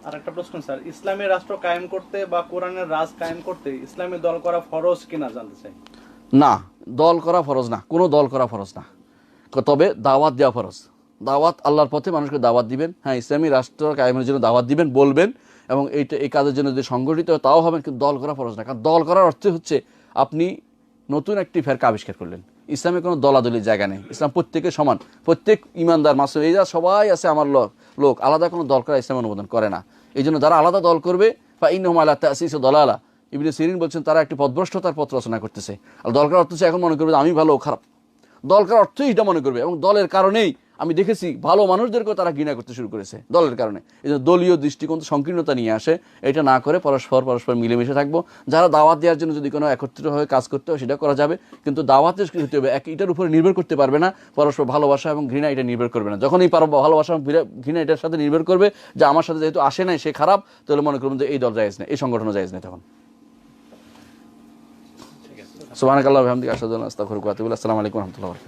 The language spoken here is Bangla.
আরেকটা প্রশ্ন স্যার, ইসলামী রাষ্ট্র কায়েম করতে বা কোরআনের রাজ কায়েম করতে ইসলামী দল করা ফরজ কিনা জানতে চাই। না, দল করা ফরজ না, কোনো দল করা ফরজ না, তবে দাওয়াত দেওয়া ফরজ। দাওয়াত, আল্লাহর পথে মানুষকে দাওয়াত দিবেন, হ্যাঁ ইসলামী রাষ্ট্র কায়েমের জন্য দাওয়াত দিবেন, বলবেন, এবং এই কাজের জন্য যদি সংগঠিত হয় তাও হবেন, কিন্তু দল করা ফরজ না। কারণ দল করার অর্থ হচ্ছে আপনি নতুন একটি ফেরকা আবিষ্কার করলেন। ইসলামে কোনো দলাদলির জায়গা নেই, ইসলাম প্রত্যেকে সমান, প্রত্যেক ইমানদার মাসুম, এই যা সবাই আছে আমার লোক, আলাদা কোনো দল করা ইসলাম অনুমোদন করে না। এই জন্য যারা আলাদা দল করবে বা ইন্নহুম আলা তাসিস দলালা, ইবনে সিরিন বলছেন তারা একটি পথভ্রষ্টতার পথ রচনা করতেছে। আর দল করার অর্থ হচ্ছে এখন মনে করবে যে আমি ভালো ও খারাপ, দল করার অর্থই এটা মনে করবে, এবং দলের কারণেই আমি দেখেছি ভালো মানুষদেরকেও তারা ঘৃণা করতে শুরু করেছে দলের কারণে। এই জন্য দলীয় দৃষ্টিকোণ সংকীর্ণতা নিয়ে আসে, এটা না করে পরস্পর মিলেমিশে থাকবো। যারা দাওয়াত দেওয়ার জন্য যদি কোনো একত্রিত হয়ে কাজ করতে হয় সেটা করা যাবে, কিন্তু দাওয়াতের হতে হবে এটার উপরে নির্ভর করতে পারবে না, পরস্পর ভালোবাসা এবং ঘৃণা এটা নির্ভর করবে না। যখনই ভালোবাসা এবং ঘৃণা এটার সাথে নির্ভর করবে যে আমার সাথে যেহেতু আসে নাই সে খারাপ, তাহলে মনে করবেন যে এই দল জায়েজ নেই, এই সংগঠনও জায়েজ নেই তখন। সুবহানাকাল্লাহি ওয়া বিহামদিহি আশহাদু আল্লা ইলাহা ইল্লা আনতা আস্তাগফিরুকা ওয়া আতুবু ইলাইক। আসসালামু আলাইকুম ওয়া রাহমাতুল্লাহি ওয়া বারাকাতুহু।